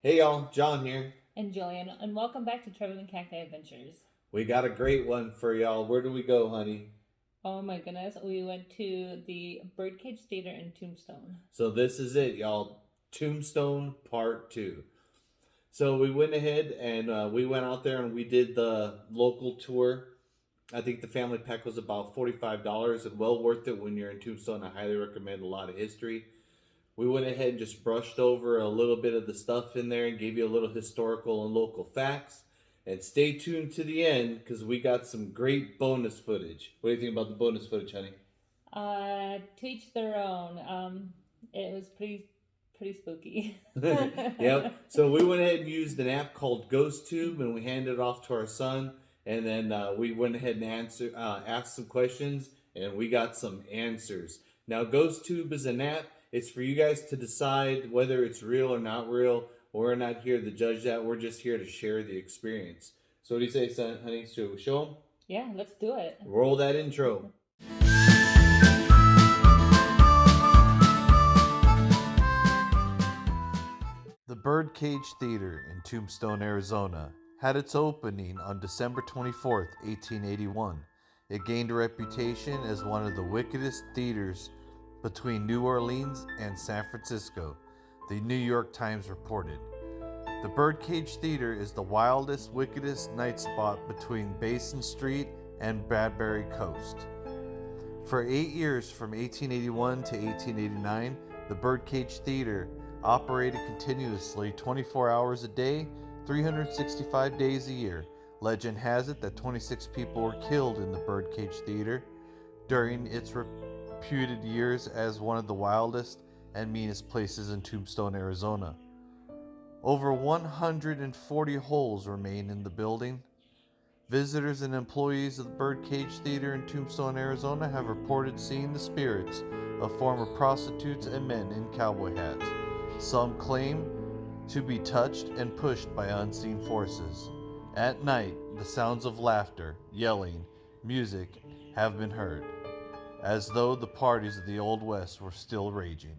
Hey y'all, John here. And Jillian, and welcome back to Traveling Cacti Adventures. We got a great one for y'all. Where do we go, honey? Oh my goodness, we went to the Biird Cage Theater in Tombstone. So this is it, y'all. Tombstone Part 2. So we went ahead and we went out there and we did the local tour. I think the family pack was about $45 and well worth it when you're in Tombstone. I highly recommend a lot of history. We went ahead and just brushed over a little bit of the stuff in there and gave you a little historical and local facts. And stay tuned to the end because we got some great bonus footage. What do you think about the bonus footage, honey? To each their own. It was pretty spooky. Yep. So we went ahead and used an app called GhostTube, and we handed it off to our son. And then we went ahead and asked some questions, and we got some answers. Now, GhostTube is an app. It's for you guys to decide whether it's real or not real. We're not here to judge that. We're just here to share the experience. So, what do you say, son, honey? Should we show them? Yeah, let's do it. Roll that intro. The Biird Cage Theater in Tombstone, Arizona, had its opening on December 24th, 1881. It gained a reputation as one of the wickedest theaters between New Orleans and San Francisco, the New York Times reported. The Biird Cage Theater is the wildest, wickedest night spot between Basin Street and Bradbury Coast. For 8 years, from 1881 to 1889, the Biird Cage Theater operated continuously 24 hours a day, 365 days a year. Legend has it that 26 people were killed in the Biird Cage Theater during its reputed years as one of the wildest and meanest places in Tombstone, Arizona. Over 140 holes remain in the building. Visitors and employees of the Biird Cage Theater in Tombstone, Arizona have reported seeing the spirits of former prostitutes and men in cowboy hats. Some claim to be touched and pushed by unseen forces. At night, the sounds of laughter, yelling, music have been heard, as though the parties of the Old West were still raging.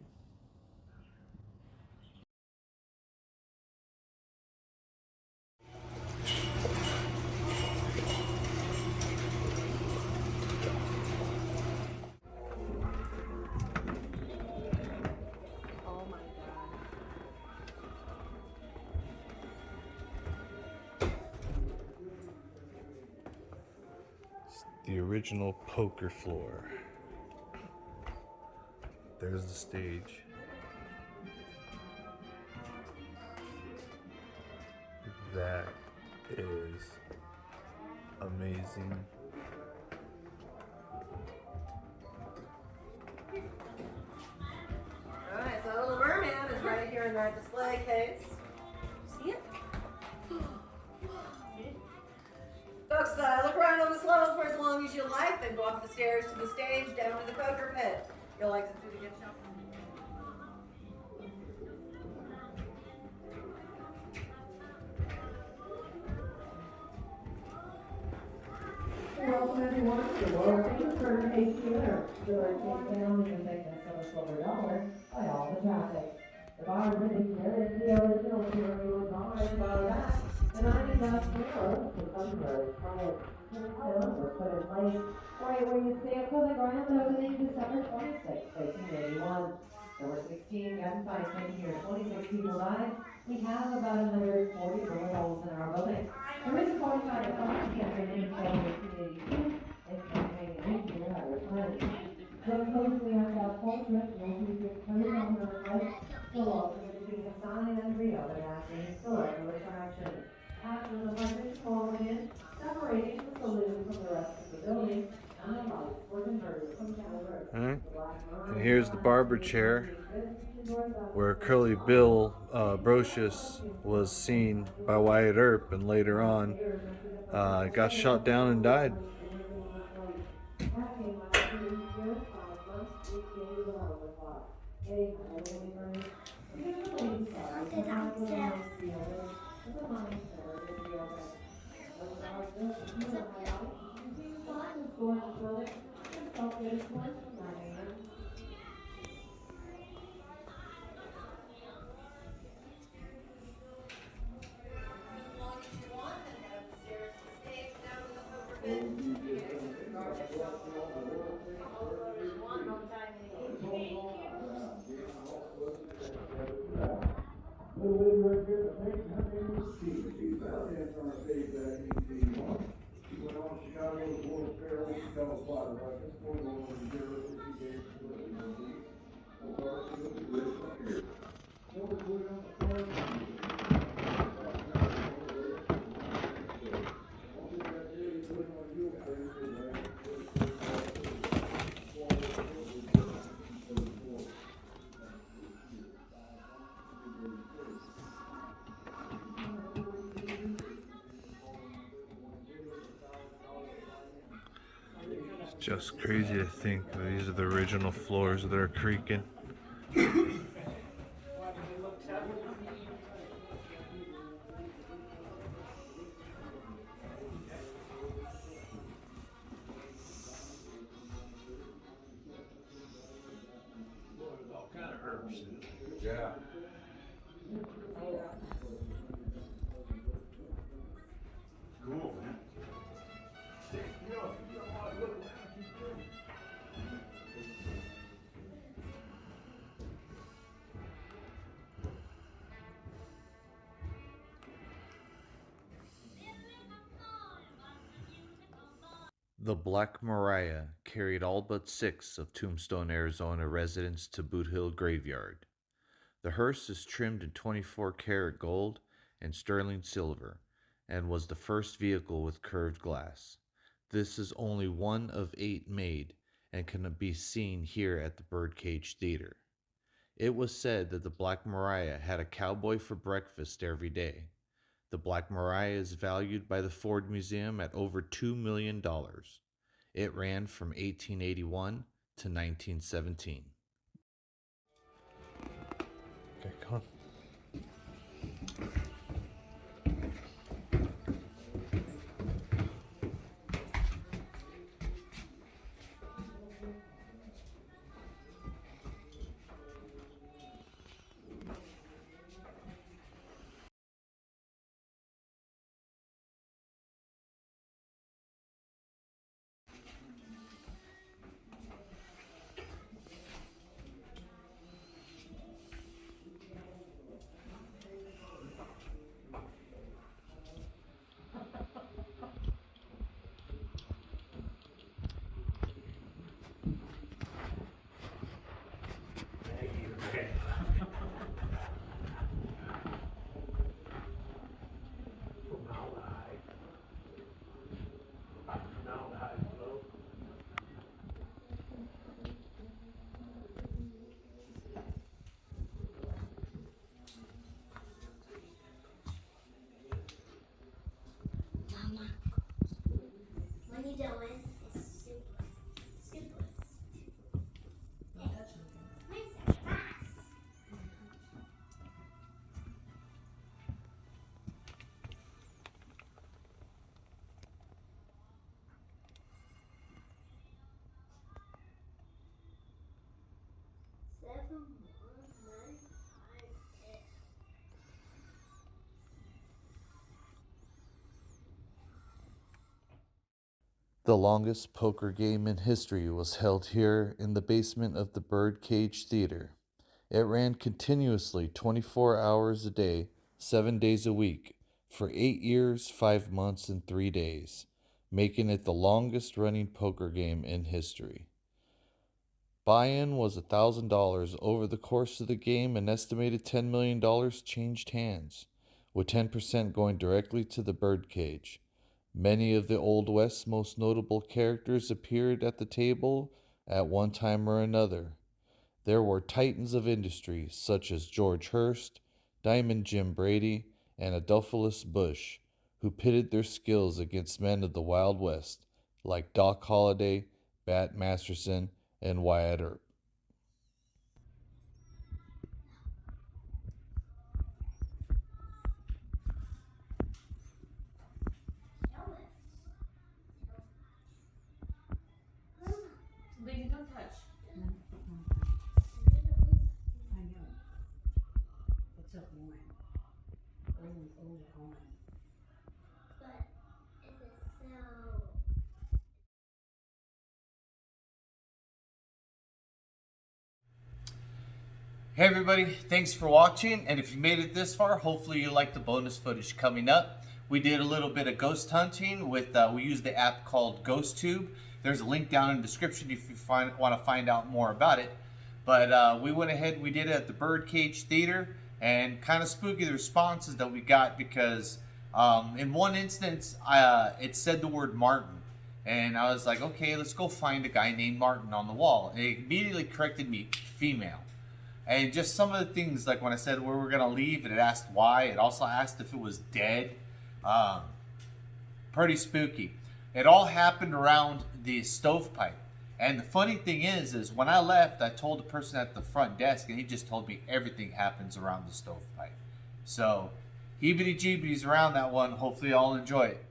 Oh my god. The original poker floor. There's the stage. That is amazing. Alright, so Little Merman is right here in that display case. See it? Folks, look around on this level for as long as you like, then go up the stairs to the stage, down to the poker pit. You'll exit through the gift shop. Welcome everyone to the World Famous Biird Cage Theater. The Biird Cage family is making of a silver dollar by all the traffic. The bar living here is the original Imperial bar by that. The 90,000 euros to Sunbury quiet Tombstone was put in place right where you stand for the grand opening December 26, 1881. There were 16 gunfights taking here, 26 people died. We have about 140 bullet holes in our building. There is a 45 o'clock campaign in 1882 and campaign in here I was planning. So close we have about portrait, you'll see your turning on the right, the walls are between the sign and Rio, but asking historical attraction. After the hundred forward in, separating the saloon from the rest of the building, and the lights were converted from silver. And here's the barber chair where Curly Bill Brocious was seen by Wyatt Earp and later on got shot down and died. went there to make her name was Tina. She found in our state back in 1881. She went on to Chicago's World Fair, Chicago Fire Russians, for one of the girls that she gave to the movie. So far, she was a good player. So we put on the first. It's just crazy to think that these are the original floors that are creaking. Yeah. Cool, man. The Black Maria carried all but 6 of Tombstone, Arizona residents to Boot Hill Graveyard. The hearse is trimmed in 24-karat gold and sterling silver and was the first vehicle with curved glass. This is only one of 8 made and can be seen here at the Biird Cage Theater. It was said that the Black Maria had a cowboy for breakfast every day. The Black Maria is valued by the Ford Museum at over $2 million. It ran from 1881 to 1917. Okay, come on. What are you doing? It's super. Super. Mine's so fast. Seven, 1, 9, 5, 6. The longest poker game in history was held here in the basement of the Biird Cage Theater. It ran continuously 24 hours a day, 7 days a week, for 8 years, 5 months, and 3 days, making it the longest running poker game in history. Buy-in was $1,000. Over the course of the game, an estimated $10 million changed hands, with 10% going directly to the birdcage. Many of the Old West's most notable characters appeared at the table at one time or another. There were titans of industry such as George Hurst, Diamond Jim Brady, and Adolphus Bush, who pitted their skills against men of the Wild West like Doc Holliday, Bat Masterson, and Wyatt Earp. Lady, don't touch. I know. It's a horn. Old horn. But is it so? Hey everybody, thanks for watching, and if you made it this far, hopefully you like the bonus footage coming up. We did a little bit of ghost hunting with, we used the app called GhostTube. There's a link down in the description if you want to find out more about it. But we went ahead, we did it at the Biird Cage Theater, and kind of spooky the responses that we got because in one instance, it said the word Martin. And I was like, okay, let's go find a guy named Martin on the wall. And it immediately corrected me, female. And just some of the things, like when I said where we're going to leave, and it asked why. It also asked if it was dead. Pretty spooky. It all happened around the stovepipe. And the funny thing is when I left, I told the person at the front desk, and he just told me everything happens around the stovepipe. So, heebity-jeebities around that one. Hopefully y'all enjoy it.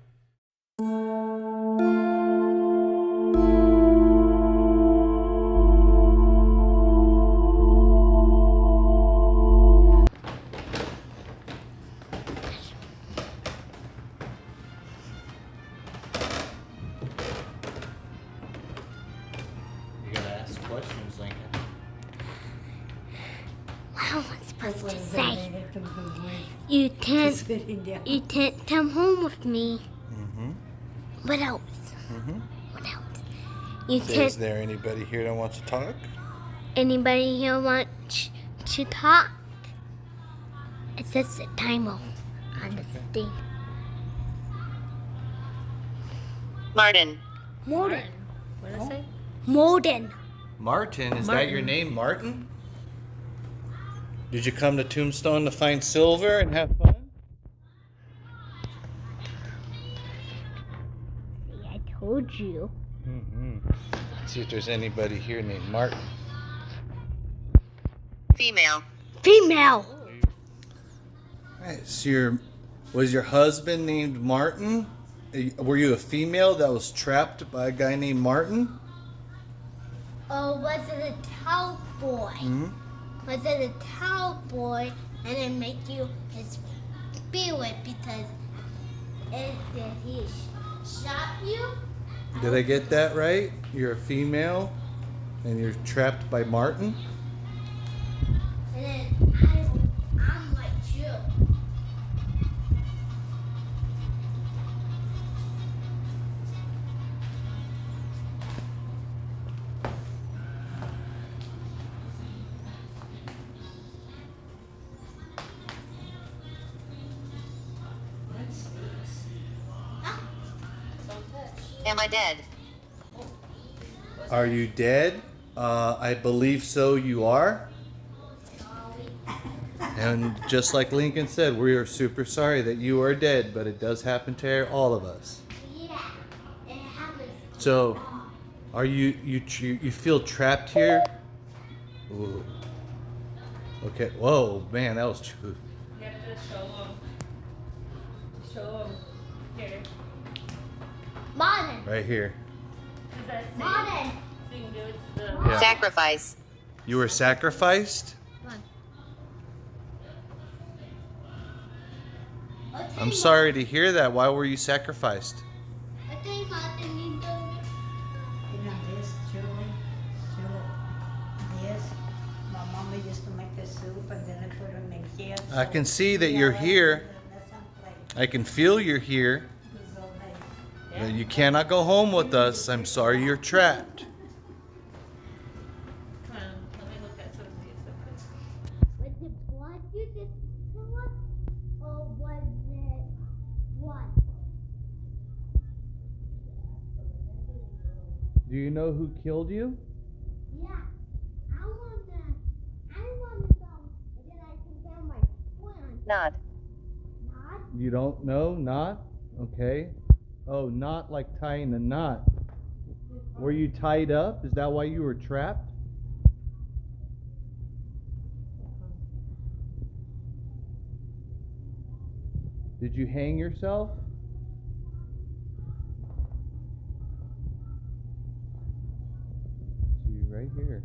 Questions, Lincoln. What am I supposed to say? Related to the way You to can't, sitting down. you can't come home with me. Mm-hmm. What else? Mm-hmm. What else? You So can't. is there anybody here that wants to talk? Anybody here want to talk? It says the timer on the thing. Martin. Morden. What did I say? Morden. Martin, is that your name, Martin? Did you come to Tombstone to find silver and have fun? See, I told you. Mm-hmm. See if there's anybody here named Martin. Female. Female. Right, so was your husband named Martin? Were you a female that was trapped by a guy named Martin? Or was it a cowboy? Hmm? Was it a cowboy and it make you his spirit because did he shot you? Did I get that right? You're a female and you're trapped by Martin? And then I'm like you. Am I dead? Are you dead? I believe so, you are. And just like Lincoln said, we are super sorry that you are dead, but it does happen to all of us. Yeah, it happens. So, are you feel trapped here? Ooh. Okay. Whoa, man, that was true. You have to show them. Show them. Here. Modern. Right here. Does that say? Modern. So you can do it to the. Yeah. Sacrifice. You were sacrificed? I'm sorry to hear that. Why were you sacrificed? Okay, Martin, you do. You know this, Julie? Yes. My mama used to make the soup and then I put it in the gas. I can see that you're here. I can feel you're here. But you cannot go home with us. I'm sorry you're trapped. Come on, let me look at some of these. Was it blood you did to us? Or was it what? Do you know who killed you? Yeah. I wanna know. And then I can tell my friend. Not. Not? You don't know? Not? Okay. Oh, not like tying a knot. Were you tied up? Is that why you were trapped? Did you hang yourself? See, right here.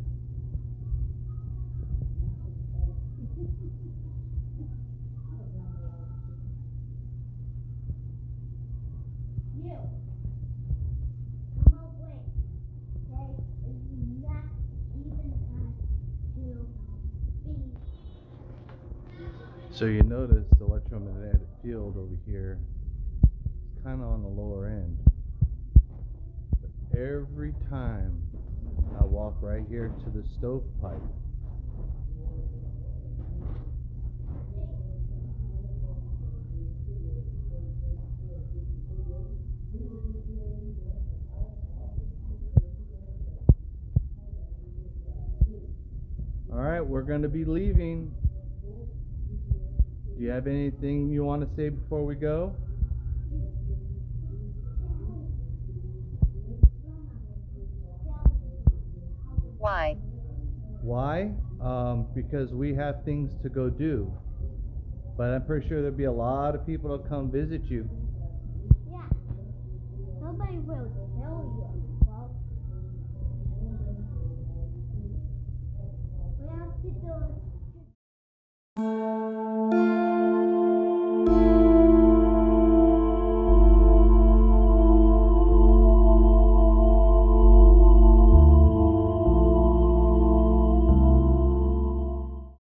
You. Come away. Okay? It's not even time to be So you notice the electromagnetic field over here is kind of on the lower end. But every time I walk right here to the stovepipe, all right, we're going to be leaving. Do you have anything you want to say before we go? Why? Why? Because we have things to go do. But I'm pretty sure there'll be a lot of people to come visit you. Yeah. Nobody will.